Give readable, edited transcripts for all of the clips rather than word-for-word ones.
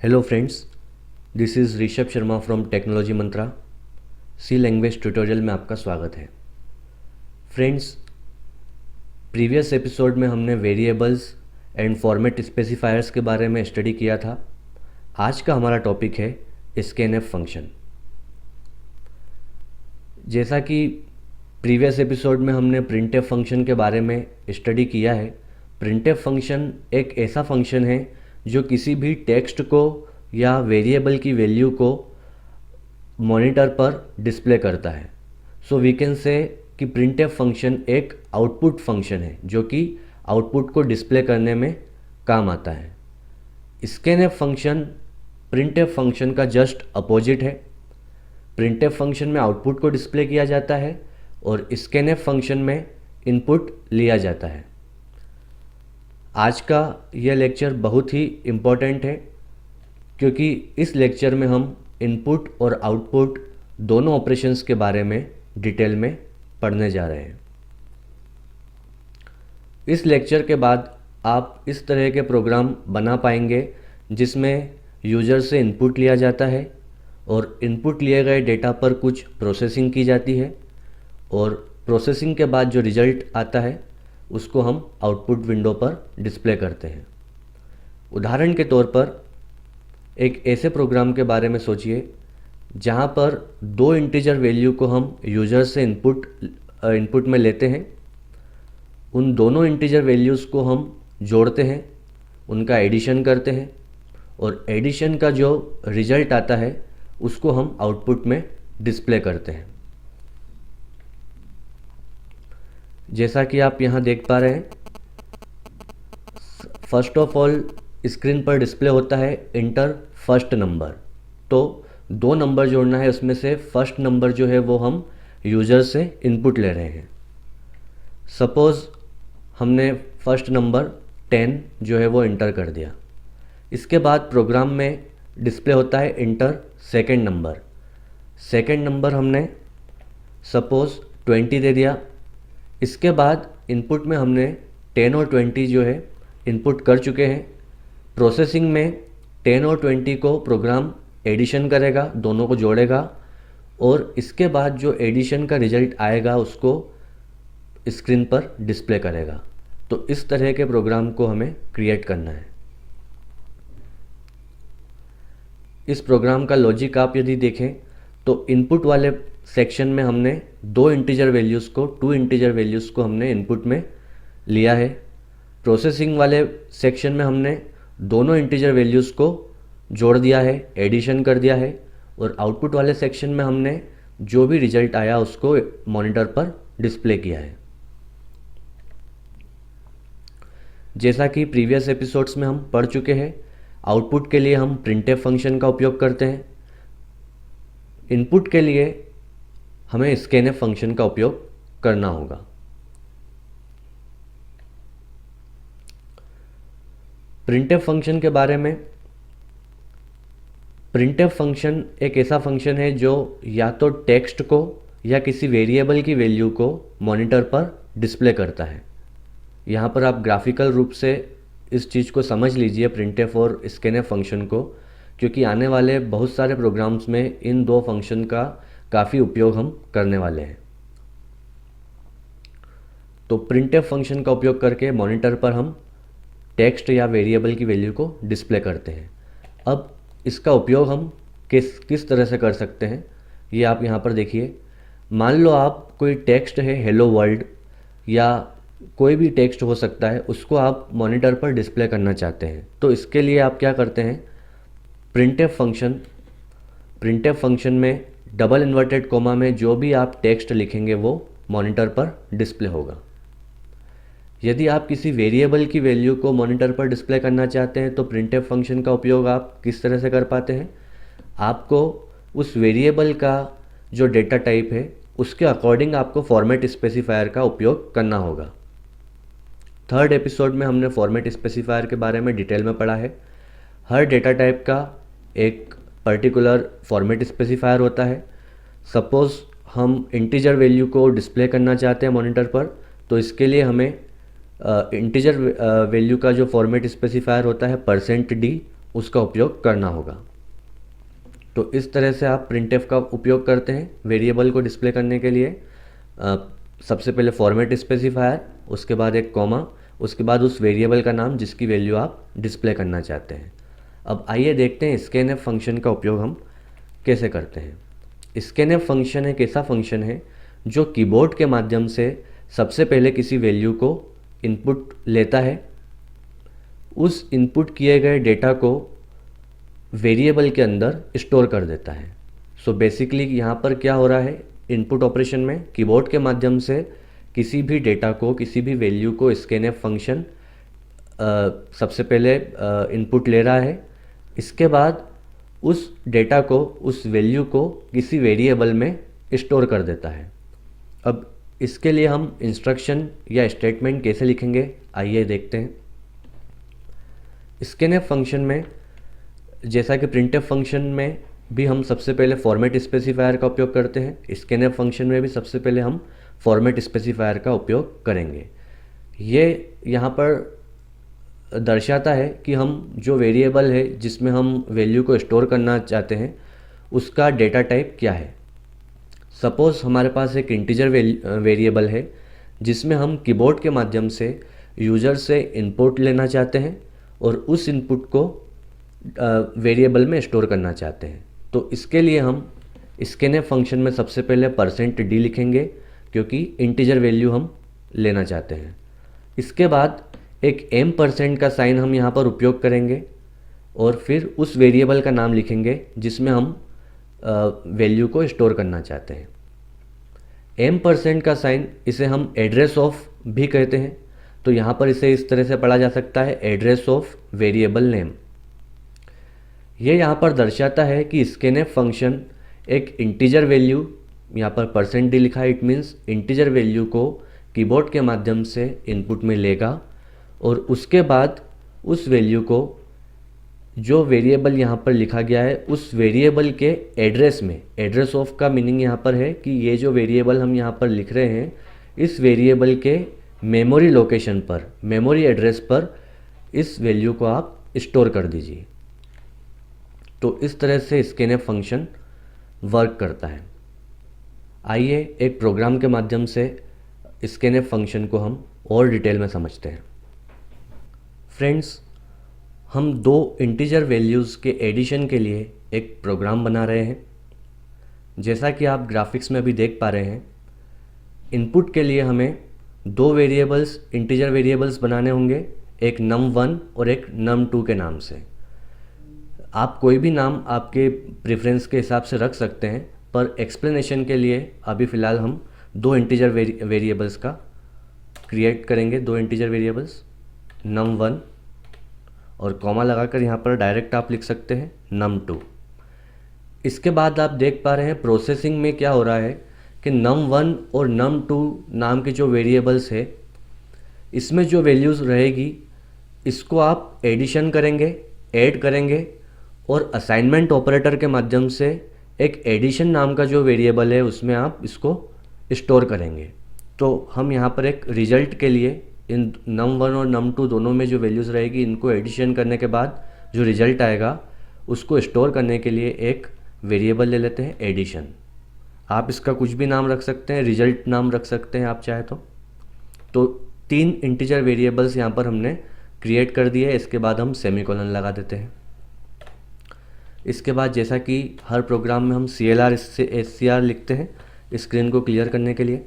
Hello friends, this is Rishabh Sharma from technology Mantra. C language tutorial में आपका स्वागत है। फ्रेंड्स, प्रीवियस एपिसोड में हमने वेरिएबल्स एंड फॉर्मेट स्पेसिफायर्स के बारे में स्टडी किया था। आज का हमारा टॉपिक है स्कैनएफ फंक्शन। जैसा कि प्रीवियस एपिसोड में हमने प्रिंटएफ फंक्शन के बारे में स्टडी किया है, प्रिंटएफ फंक्शन एक ऐसा फंक्शन है जो किसी भी टेक्स्ट को या वेरिएबल की वैल्यू को मॉनिटर पर डिस्प्ले करता है। सो वी कैन से कि प्रिंटएफ फंक्शन एक आउटपुट फंक्शन है जो कि आउटपुट को डिस्प्ले करने में काम आता है। स्कैनएफ फंक्शन प्रिंटएफ फंक्शन का जस्ट अपोजिट है। प्रिंटएफ फंक्शन में आउटपुट को डिस्प्ले किया जाता है और स्कैनएफ फंक्शन में इनपुट लिया जाता है। आज का यह लेक्चर बहुत ही इम्पोर्टेंट है क्योंकि इस लेक्चर में हम इनपुट और आउटपुट दोनों ऑपरेशंस के बारे में डिटेल में पढ़ने जा रहे हैं। इस लेक्चर के बाद आप इस तरह के प्रोग्राम बना पाएंगे जिसमें यूज़र से इनपुट लिया जाता है और इनपुट लिए गए डेटा पर कुछ प्रोसेसिंग की जाती है और प्रोसेसिंग के बाद जो रिज़ल्ट आता है उसको हम आउटपुट विंडो पर डिस्प्ले करते हैं। उदाहरण के तौर पर एक ऐसे प्रोग्राम के बारे में सोचिए जहाँ पर दो इंटीजर वैल्यू को हम यूज़र से इनपुट में लेते हैं। उन दोनों इंटीजर वैल्यूज़ को हम जोड़ते हैं, उनका एडिशन करते हैं और एडिशन का जो रिज़ल्ट आता है उसको हम आउटपुट में डिस्प्ले करते हैं। जैसा कि आप यहाँ देख पा रहे हैं, फर्स्ट ऑफ ऑल स्क्रीन पर डिस्प्ले होता है इंटर फर्स्ट नंबर। तो दो नंबर जोड़ना है, उसमें से फर्स्ट नंबर जो है वो हम यूज़र से इनपुट ले रहे हैं। सपोज़ हमने फर्स्ट नंबर 10 जो है वो इंटर कर दिया। इसके बाद प्रोग्राम में डिस्प्ले होता है inter second number. Second number हमने सपोज़ 20 दे दिया। इसके बाद इनपुट में हमने 10 और 20 जो है इनपुट कर चुके हैं। प्रोसेसिंग में 10 और 20 को प्रोग्राम एडिशन करेगा, दोनों को जोड़ेगा और इसके बाद जो एडिशन का रिजल्ट आएगा उसको स्क्रीन पर डिस्प्ले करेगा। तो इस तरह के प्रोग्राम को हमें क्रिएट करना है। इस प्रोग्राम का लॉजिक आप यदि देखें तो इनपुट वाले सेक्शन में हमने टू इंटीजर वैल्यूज़ को हमने इनपुट में लिया है। प्रोसेसिंग वाले सेक्शन में हमने दोनों इंटीजर वैल्यूज़ को जोड़ दिया है, एडिशन कर दिया है और आउटपुट वाले सेक्शन में हमने जो भी रिजल्ट आया उसको मॉनिटर पर डिस्प्ले किया है। जैसा कि प्रीवियस एपिसोड्स में हम पढ़ चुके हैं, आउटपुट के लिए हम प्रिंटएफ फंक्शन का उपयोग करते हैं। इनपुट के लिए हमें स्कैनएफ फंक्शन का उपयोग करना होगा। प्रिंटएफ फंक्शन के बारे में, प्रिंटएफ फंक्शन एक ऐसा फंक्शन है जो या तो टेक्स्ट को या किसी वेरिएबल की वैल्यू को मॉनिटर पर डिस्प्ले करता है। यहाँ पर आप ग्राफिकल रूप से इस चीज़ को समझ लीजिए, प्रिंटएफ और स्कैनएफ फंक्शन को, क्योंकि आने वाले बहुत सारे प्रोग्राम्स में इन दो फंक्शन का काफ़ी उपयोग हम करने वाले हैं। तो प्रिंटएफ फंक्शन का उपयोग करके मॉनिटर पर हम टेक्स्ट या वेरिएबल की वैल्यू को डिस्प्ले करते हैं। अब इसका उपयोग हम किस तरह से कर सकते हैं ये आप यहाँ पर देखिए। मान लो आप कोई टेक्स्ट है, हेलो वर्ल्ड या कोई भी टेक्स्ट हो सकता है, उसको आप मॉनिटर पर डिस्प्ले करना चाहते हैं। तो इसके लिए आप क्या करते हैं, प्रिंटएफ फंक्शन में डबल इन्वर्टेड कोमा में जो भी आप टेक्स्ट लिखेंगे वो मॉनिटर पर डिस्प्ले होगा। यदि आप किसी वेरिएबल की वैल्यू को मॉनिटर पर डिस्प्ले करना चाहते हैं तो प्रिंटएफ फंक्शन का उपयोग आप किस तरह से कर पाते हैं, आपको उस वेरिएबल का जो डेटा टाइप है उसके अकॉर्डिंग आपको फॉर्मेट स्पेसिफायर का उपयोग करना होगा। थर्ड एपिसोड में हमने फॉर्मेट स्पेसिफायर के बारे में डिटेल में पढ़ा है। हर डेटा टाइप का एक पर्टिकुलर फॉर्मेट स्पेसिफायर होता है। सपोज़ हम इंटीजर वैल्यू को डिस्प्ले करना चाहते हैं मॉनिटर पर, तो इसके लिए हमें इंटीजर वैल्यू का जो फॉर्मेट स्पेसिफायर होता है %d उसका उपयोग करना होगा। तो इस तरह से आप printf का उपयोग करते हैं वेरिएबल को डिस्प्ले करने के लिए। सबसे पहले फॉर्मेट स्पेसिफायर, उसके बाद एक कॉमा, उसके बाद उस वेरिएबल का नाम जिसकी वैल्यू आप डिस्प्ले करना चाहते हैं। अब आइए देखते हैं स्कैनफ फंक्शन का उपयोग हम कैसे करते हैं। स्कैनफ फंक्शन एक ऐसा फंक्शन है जो कीबोर्ड के माध्यम से सबसे पहले किसी वैल्यू को इनपुट लेता है, उस इनपुट किए गए डेटा को वेरिएबल के अंदर स्टोर कर देता है। सो बेसिकली यहाँ पर क्या हो रहा है, इनपुट ऑपरेशन में कीबोर्ड के माध्यम से किसी भी डेटा को, किसी भी वैल्यू को स्कैनफ फंक्शन सबसे पहले इनपुट ले रहा है। इसके बाद उस डेटा को, उस वैल्यू को किसी वेरिएबल में स्टोर कर देता है। अब इसके लिए हम इंस्ट्रक्शन या स्टेटमेंट कैसे लिखेंगे, आइए देखते हैं। स्कैनफ फंक्शन में जैसा कि प्रिंटफ फंक्शन में भी हम सबसे पहले फॉर्मेट स्पेसिफायर का उपयोग करते हैं, स्कैनफ फंक्शन में भी सबसे पहले हम फॉर्मेट स्पेसिफायर का उपयोग करेंगे। ये यहाँ पर दर्शाता है कि हम जो वेरिएबल है जिसमें हम वैल्यू को स्टोर करना चाहते हैं उसका डेटा टाइप क्या है। सपोज़ हमारे पास एक इंटीजर वेरिएबल है जिसमें हम कीबोर्ड के माध्यम से यूज़र से इनपुट लेना चाहते हैं और उस इनपुट को वेरिएबल में स्टोर करना चाहते हैं। तो इसके लिए हम स्कैनफ फंक्शन में सबसे पहले %d लिखेंगे क्योंकि इंटीजर वैल्यू हम लेना चाहते हैं। इसके बाद एक m% का साइन हम यहाँ पर उपयोग करेंगे और फिर उस वेरिएबल का नाम लिखेंगे जिसमें हम वैल्यू को स्टोर करना चाहते हैं। m% का साइन, इसे हम एड्रेस ऑफ भी कहते हैं, तो यहाँ पर इसे इस तरह से पढ़ा जा सकता है, एड्रेस ऑफ वेरिएबल नेम। ये यहाँ पर दर्शाता है कि स्कैनफ फंक्शन एक इंटीजर वैल्यू, यहाँ पर %d लिखा है, इट मीन्स इंटीजर वैल्यू को कीबोर्ड के माध्यम से इनपुट में लेगा और उसके बाद उस वैल्यू को, जो वेरिएबल यहाँ पर लिखा गया है, उस वेरिएबल के एड्रेस में, एड्रेस ऑफ का मीनिंग यहाँ पर है कि ये जो वेरिएबल हम यहाँ पर लिख रहे हैं इस वेरिएबल के मेमोरी लोकेशन पर, मेमोरी एड्रेस पर इस वैल्यू को आप स्टोर कर दीजिए। तो इस तरह से स्कैनफ फंक्शन वर्क करता है। आइए एक प्रोग्राम के माध्यम से स्कैनफ फंक्शन को हम और डिटेल में समझते हैं। फ्रेंड्स, हम दो इंटीजर वैल्यूज़ के एडिशन के लिए एक प्रोग्राम बना रहे हैं। जैसा कि आप ग्राफिक्स में अभी देख पा रहे हैं, इनपुट के लिए हमें दो वेरिएबल्स, इंटीजर वेरिएबल्स बनाने होंगे, एक num1 और एक num2 के नाम से। आप कोई भी नाम आपके प्रेफरेंस के हिसाब से रख सकते हैं, पर एक्सप्लेनेशन के लिए अभी फ़िलहाल हम दो इंटीजर वेरिएबल्स का क्रिएट करेंगे, दो इंटीजर वेरिएबल्स num1 और कॉमा लगाकर यहाँ पर डायरेक्ट आप लिख सकते हैं num2। इसके बाद आप देख पा रहे हैं प्रोसेसिंग में क्या हो रहा है कि num1 और num2 नाम के जो वेरिएबल्स है, इसमें जो वैल्यूज़ रहेगी इसको आप एडिशन करेंगे, ऐड करेंगे और असाइनमेंट ऑपरेटर के माध्यम से एक एडिशन नाम का जो वेरिएबल है उसमें आप इसको स्टोर करेंगे। तो हम यहाँ पर एक रिजल्ट के लिए इन num1 और num2 दोनों में जो वैल्यूज़ रहेगी इनको एडिशन करने के बाद जो रिजल्ट आएगा उसको स्टोर करने के लिए एक वेरिएबल ले लेते हैं एडिशन। आप इसका कुछ भी नाम रख सकते हैं, रिजल्ट नाम रख सकते हैं आप चाहे तो 3 इंटीजर वेरिएबल्स यहाँ पर हमने क्रिएट कर दिए। इसके बाद हम सेमीकोलन लगा देते हैं। इसके बाद जैसा कि हर प्रोग्राम में हम CLR से SCR लिखते हैं स्क्रीन को क्लियर करने के लिए।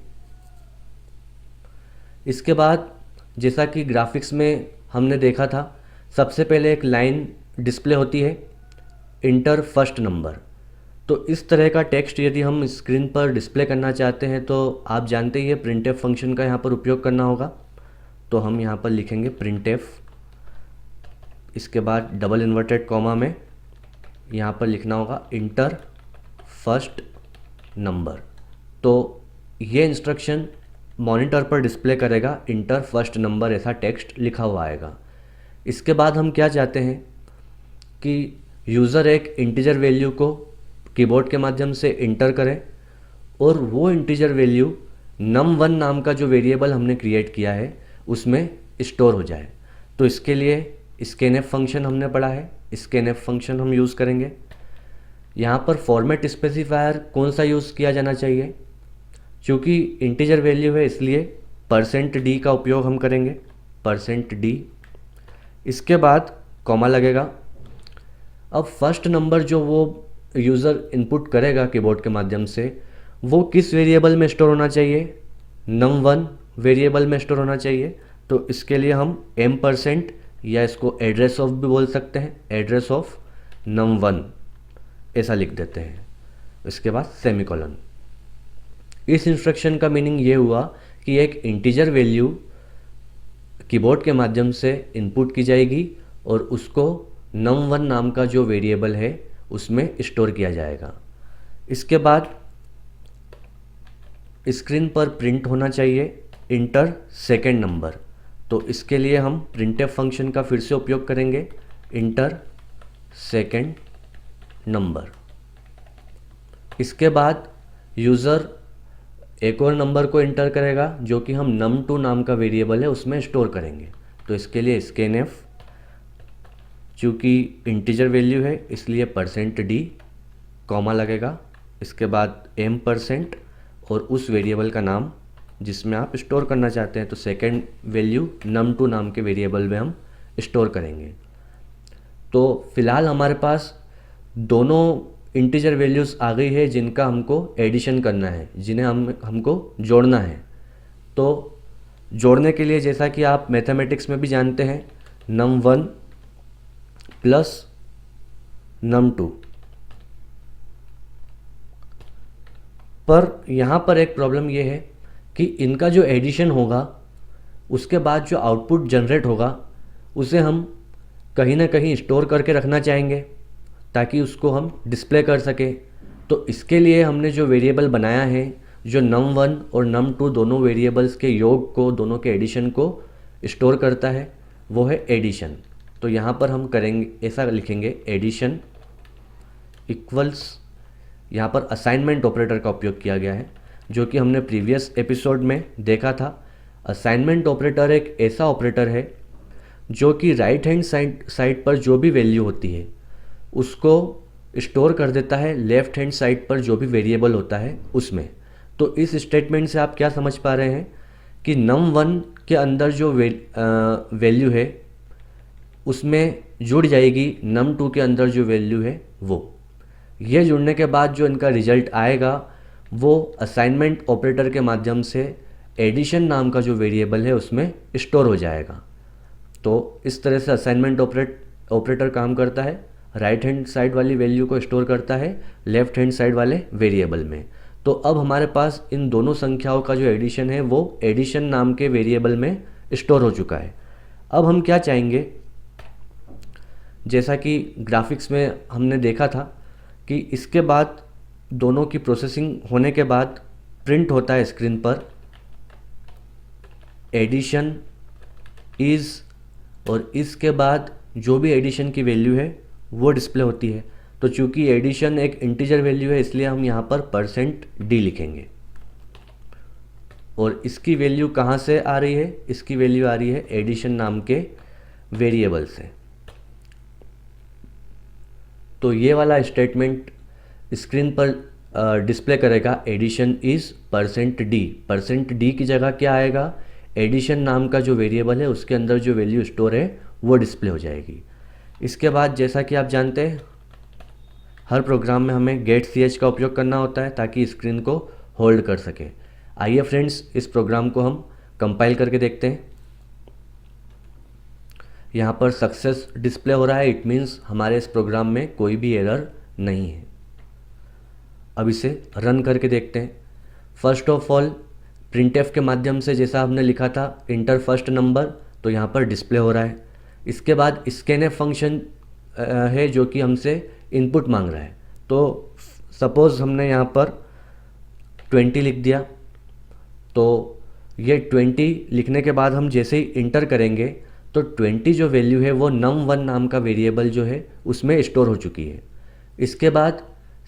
इसके बाद जैसा कि ग्राफिक्स में हमने देखा था, सबसे पहले एक लाइन डिस्प्ले होती है, इंटर फर्स्ट नंबर। तो इस तरह का टेक्स्ट यदि हम स्क्रीन पर डिस्प्ले करना चाहते हैं तो आप जानते ही है प्रिंटफ फंक्शन का यहाँ पर उपयोग करना होगा। तो हम यहाँ पर लिखेंगे प्रिंटफ, इसके बाद डबल इन्वर्टेड कॉमा में यहाँ पर लिखना होगा इंटर फर्स्ट नंबर। तो ये इंस्ट्रक्शन मॉनिटर पर डिस्प्ले करेगा इंटर फर्स्ट नंबर, ऐसा टेक्स्ट लिखा हुआ आएगा। इसके बाद हम क्या चाहते हैं कि यूज़र एक इंटीजर वैल्यू को कीबोर्ड के माध्यम से इंटर करें और वो इंटीजर वैल्यू num1 नाम का जो वेरिएबल हमने क्रिएट किया है उसमें स्टोर हो जाए। तो इसके लिए स्कैनफ फंक्शन हमने पढ़ा है, स्कैनएफ फंक्शन हम यूज़ करेंगे। यहाँ पर फॉर्मेट स्पेसिफायर कौन सा यूज़ किया जाना चाहिए? क्योंकि इंटीजर वैल्यू है इसलिए %d का उपयोग हम करेंगे, %d। इसके बाद कॉमा लगेगा। अब फर्स्ट नंबर जो वो यूज़र इनपुट करेगा कीबोर्ड के माध्यम से, वो किस वेरिएबल में स्टोर होना चाहिए? num1 वेरिएबल में स्टोर होना चाहिए। तो इसके लिए हम %, या इसको एड्रेस ऑफ भी बोल सकते हैं, एड्रेस ऑफ num1 ऐसा लिख देते हैं। इसके बाद सेमीकोलन। इस इंस्ट्रक्शन का मीनिंग ये हुआ कि एक इंटीजर वैल्यू कीबोर्ड के माध्यम से इनपुट की जाएगी और उसको num1 नाम का जो वेरिएबल है उसमें स्टोर किया जाएगा। इसके बाद स्क्रीन पर प्रिंट होना चाहिए इंटर सेकेंड नंबर। तो इसके लिए हम printf फंक्शन का फिर से उपयोग करेंगे, इंटर सेकेंड नंबर। इसके बाद यूज़र एक और नंबर को इंटर करेगा जो कि हम num2 नाम का वेरिएबल है उसमें स्टोर करेंगे। तो इसके लिए स्कैनएफ, चूँकि इंटीजर वैल्यू है इसलिए %d, कॉमा लगेगा। इसके बाद %, और उस वेरिएबल का नाम जिसमें आप स्टोर करना चाहते हैं। तो सेकेंड वैल्यू num2 नाम के वेरिएबल में हम स्टोर करेंगे। तो फिलहाल हमारे पास दोनों इंटीजर वैल्यूज़ आ गई है जिनका हमको एडिशन करना है, जिन्हें हमको जोड़ना है। तो जोड़ने के लिए जैसा कि आप मैथमेटिक्स में भी जानते हैं, num1 प्लस num2। पर यहाँ पर एक प्रॉब्लम ये है कि इनका जो एडिशन होगा उसके बाद जो आउटपुट जनरेट होगा उसे हम कहीं ना कहीं स्टोर करके रखना चाहेंगे ताकि उसको हम डिस्प्ले कर सकें। तो इसके लिए हमने जो वेरिएबल बनाया है जो num1 और num2 दोनों वेरिएबल्स के योग को, दोनों के एडिशन को स्टोर करता है, वो है एडिशन। तो यहाँ पर हम करेंगे, ऐसा लिखेंगे, एडिशन इक्वल्स, यहाँ पर असाइनमेंट ऑपरेटर का उपयोग किया गया है जो कि हमने प्रीवियस एपिसोड में देखा था। असाइनमेंट ऑपरेटर एक ऐसा ऑपरेटर है जो कि राइट हैंड साइड पर जो भी वैल्यू होती है उसको स्टोर कर देता है लेफ़्ट हैंड साइड पर जो भी वेरिएबल होता है उसमें। तो इस स्टेटमेंट से आप क्या समझ पा रहे हैं कि num1 के अंदर जो वैल्यू है उसमें जुड़ जाएगी num2 के अंदर जो वैल्यू है वो। ये जुड़ने के बाद जो इनका रिजल्ट आएगा वो असाइनमेंट ऑपरेटर के माध्यम से एडिशन नाम का जो वेरिएबल है उसमें स्टोर हो जाएगा। तो इस तरह से असाइनमेंट ऑपरेटर काम करता है, राइट हैंड साइड वाली वैल्यू को स्टोर करता है लेफ़्ट हैंड साइड वाले वेरिएबल में। तो अब हमारे पास इन दोनों संख्याओं का जो एडिशन है वो एडिशन नाम के वेरिएबल में स्टोर हो चुका है। अब हम क्या चाहेंगे, जैसा कि ग्राफिक्स में हमने देखा था कि इसके बाद दोनों की प्रोसेसिंग होने के बाद प्रिंट होता है स्क्रीन पर एडिशन इज़, और इसके बाद जो भी एडिशन की वैल्यू है वो डिस्प्ले होती है। तो चूंकि एडिशन एक इंटीजर वैल्यू है इसलिए हम यहाँ पर %d लिखेंगे। और इसकी वैल्यू कहाँ से आ रही है? इसकी वैल्यू आ रही है एडिशन नाम के वेरिएबल से। तो ये वाला स्टेटमेंट स्क्रीन पर डिस्प्ले करेगा एडिशन इज़ %d। %d की जगह क्या आएगा? एडिशन नाम का जो वेरिएबल है उसके अंदर जो वैल्यू स्टोर है वो डिस्प्ले हो जाएगी। इसके बाद जैसा कि आप जानते हैं हर प्रोग्राम में हमें get_ch का उपयोग करना होता है ताकि स्क्रीन को होल्ड कर सके। आइए फ्रेंड्स, इस प्रोग्राम को हम कंपाइल करके देखते हैं। यहाँ पर सक्सेस डिस्प्ले हो रहा है, इट मीन्स हमारे इस प्रोग्राम में कोई भी एरर नहीं है। अब इसे रन करके देखते हैं। फर्स्ट ऑफ ऑल printf के माध्यम से जैसा हमने लिखा था इंटर फर्स्ट नंबर, तो यहाँ पर डिस्प्ले हो रहा है। इसके बाद scanf फंक्शन है जो कि हमसे इनपुट मांग रहा है। तो सपोज़ हमने यहाँ पर 20 लिख दिया, तो ये 20 लिखने के बाद हम जैसे ही इंटर करेंगे तो 20 जो वैल्यू है वो num1 नाम का वेरिएबल जो है उसमें स्टोर हो चुकी है। इसके बाद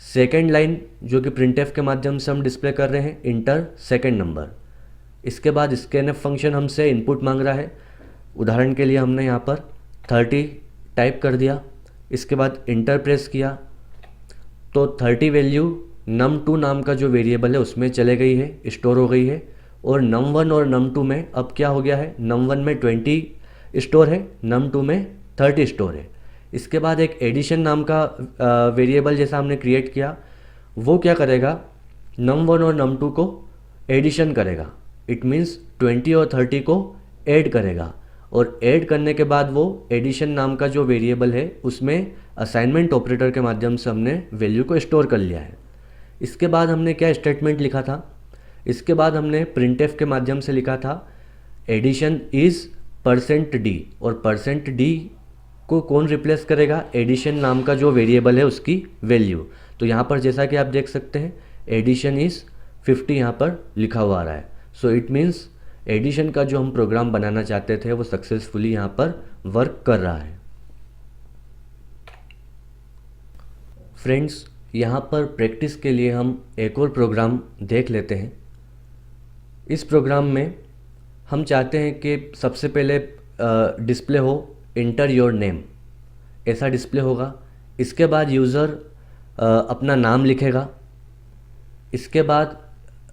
सेकेंड लाइन जो कि printf के माध्यम से हम डिस्प्ले कर रहे हैं इंटर सेकेंड नंबर। इसके बाद scanf फंक्शन हमसे इनपुट मांग रहा है। उदाहरण के लिए हमने यहाँ पर 30 टाइप कर दिया, इसके बाद इंटर प्रेस किया तो 30 वैल्यू num2 नाम का जो वेरिएबल है उसमें चले गई है, स्टोर हो गई है। और num1 और num2 में अब क्या हो गया है, num1 में 20 स्टोर है, num2 में 30 स्टोर है। इसके बाद एक एडिशन नाम का वेरिएबल जैसा हमने क्रिएट किया, वो क्या करेगा, num1 और num2 को एडिशन करेगा। इट मीन्स 20 और 30 को ऐड करेगा, और ऐड करने के बाद वो एडिशन नाम का जो वेरिएबल है उसमें असाइनमेंट ऑपरेटर के माध्यम से हमने वैल्यू को स्टोर कर लिया है। इसके बाद हमने क्या स्टेटमेंट लिखा था, इसके बाद हमने प्रिंटफ के माध्यम से लिखा था एडिशन इज़ %d, और %d को कौन रिप्लेस करेगा, एडिशन नाम का जो वेरिएबल है उसकी वैल्यू। तो यहाँ पर जैसा कि आप देख सकते हैं एडिशन इज़ 50 यहाँ पर लिखा हुआ आ रहा है। सो इट मीन्स एडिशन का जो हम प्रोग्राम बनाना चाहते थे वो सक्सेसफुली यहाँ पर वर्क कर रहा है। फ्रेंड्स, यहाँ पर प्रैक्टिस के लिए हम एक और प्रोग्राम देख लेते हैं। इस प्रोग्राम में हम चाहते हैं कि सबसे पहले डिस्प्ले हो इंटर योर नेम, ऐसा डिस्प्ले होगा। इसके बाद यूज़र अपना नाम लिखेगा। इसके बाद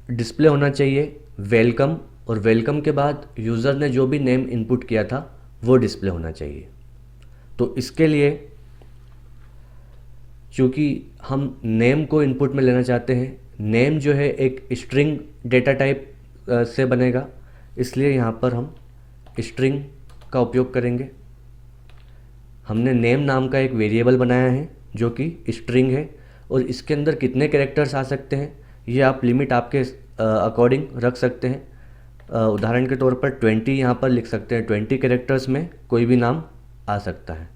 डिस्प्ले होना चाहिए वेलकम, और वेलकम के बाद यूज़र ने जो भी नेम इनपुट किया था वो डिस्प्ले होना चाहिए। तो इसके लिए चूँकि हम नेम को इनपुट में लेना चाहते हैं, नेम जो है एक स्ट्रिंग डेटा टाइप से बनेगा, इसलिए यहाँ पर हम स्ट्रिंग का उपयोग करेंगे। हमने नेम नाम का एक वेरिएबल बनाया है जो कि स्ट्रिंग है, और इसके अंदर कितने कैरेक्टर्स आ सकते हैं ये आप लिमिट आपके अकॉर्डिंग रख सकते हैं। उदाहरण के तौर पर 20 यहाँ पर लिख सकते हैं, 20 कैरेक्टर्स में कोई भी नाम आ सकता है।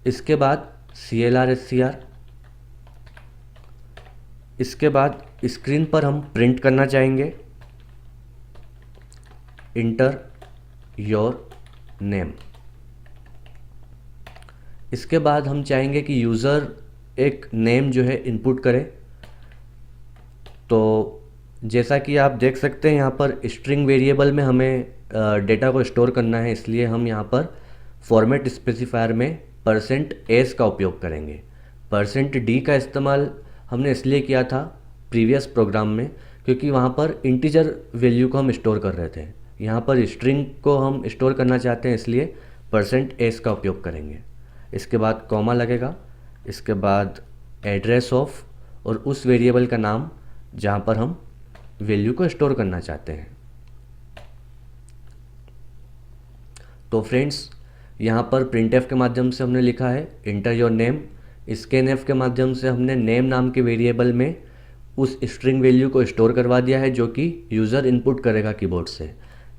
इसके बाद CLR/SCR, इसके बाद स्क्रीन पर हम प्रिंट करना चाहेंगे इंटर योर नेम। इसके बाद हम चाहेंगे कि यूज़र एक नेम जो है इनपुट करे। तो जैसा कि आप देख सकते हैं यहाँ पर स्ट्रिंग वेरिएबल में हमें डेटा को स्टोर करना है, इसलिए हम यहाँ पर फॉर्मेट स्पेसिफायर में %s का उपयोग करेंगे। %d का इस्तेमाल हमने इसलिए किया था प्रीवियस प्रोग्राम में क्योंकि वहाँ पर इंटीजर वैल्यू को हम स्टोर कर रहे थे। यहाँ पर स्ट्रिंग को हम स्टोर करना चाहते हैं, इसलिए %s का उपयोग करेंगे। इसके बाद कॉमा लगेगा, इसके बाद एड्रेस ऑफ और उस वेरिएबल का नाम जहाँ पर हम वैल्यू को स्टोर करना चाहते हैं। तो फ्रेंड्स, यहाँ पर printf के माध्यम से हमने लिखा है इंटर योर नेम। scanf के माध्यम से हमने नेम नाम के वेरिएबल में उस स्ट्रिंग वैल्यू को स्टोर करवा दिया है जो कि यूज़र इनपुट करेगा कीबोर्ड से।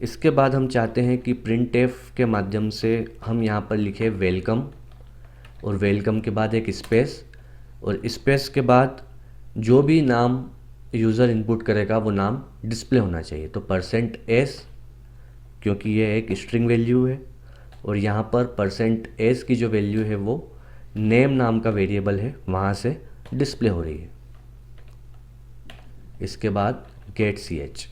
इसके बाद हम चाहते हैं कि printf के माध्यम से हम यहाँ पर लिखे वेलकम, और वेलकम के बाद एक स्पेस, और स्पेस के बाद जो भी नाम यूज़र इनपुट करेगा वो नाम डिस्प्ले होना चाहिए। तो %s क्योंकि ये एक स्ट्रिंग वैल्यू है, और यहाँ पर %s की जो वैल्यू है वो नेम नाम का वेरिएबल है वहाँ से डिस्प्ले हो रही है। इसके बाद गेट ch।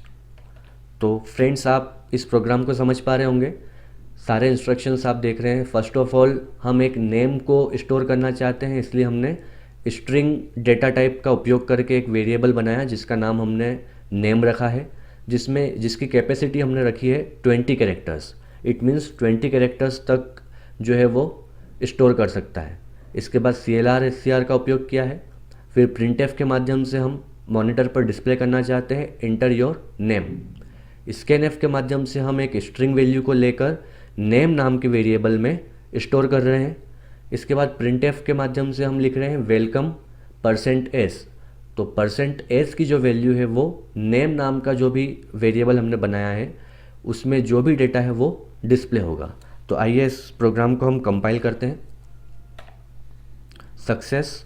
तो फ्रेंड्स, आप इस प्रोग्राम को समझ पा रहे होंगे, सारे इंस्ट्रक्शंस आप देख रहे हैं। फर्स्ट ऑफ ऑल हम एक नेम को स्टोर करना चाहते हैं, इसलिए हमने स्ट्रिंग डेटा टाइप का उपयोग करके एक वेरिएबल बनाया जिसका नाम हमने नेम रखा है, जिसकी कैपेसिटी हमने रखी है 20 कैरेक्टर्स। इट मीन्स 20 कैरेक्टर्स तक जो है वो स्टोर कर सकता है। इसके बाद CLR/SCR का उपयोग किया है। फिर printf के माध्यम से हम मॉनिटर पर डिस्प्ले करना चाहते हैं इंटर योर नेम। scanf के माध्यम से हम एक स्ट्रिंग वैल्यू को लेकर नेम नाम के वेरिएबल में स्टोर कर रहे हैं। इसके बाद printf के माध्यम से हम लिख रहे हैं वेलकम %s। तो %s की जो वैल्यू है वो नेम नाम का जो भी वेरिएबल हमने बनाया है उसमें जो भी डेटा है वो डिस्प्ले होगा। तो आइए इस प्रोग्राम को हम कंपाइल करते हैं। सक्सेस,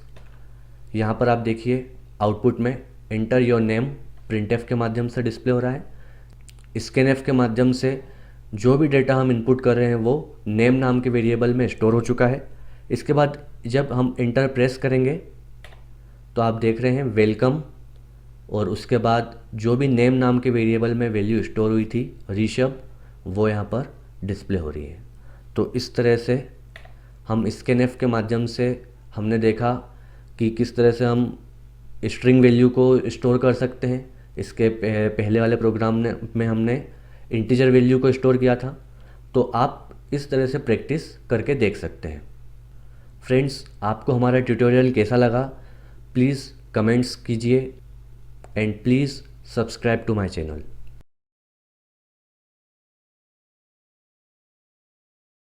यहाँ पर आप देखिए आउटपुट में इंटर योर नेम printf के माध्यम से डिस्प्ले हो रहा है। scanf के माध्यम से जो भी डेटा हम इनपुट कर रहे हैं वो नेम नाम के वेरिएबल में स्टोर हो चुका है। इसके बाद जब हम इंटर प्रेस करेंगे तो आप देख रहे हैं वेलकम, और उसके बाद जो भी नेम नाम के वेरिएबल में वैल्यू स्टोर हुई थी ऋषभ, वो यहाँ पर डिस्प्ले हो रही है। तो इस तरह से हम स्कैनएफ के माध्यम से हमने देखा कि किस तरह से हम स्ट्रिंग वैल्यू को स्टोर कर सकते हैं। इसके पहले वाले प्रोग्राम में हमने इंटीजर वैल्यू को स्टोर किया था। तो आप इस तरह से प्रैक्टिस करके देख सकते हैं। फ्रेंड्स, आपको हमारा ट्यूटोरियल कैसा लगा प्लीज़ कमेंट्स कीजिए and please subscribe to my channel.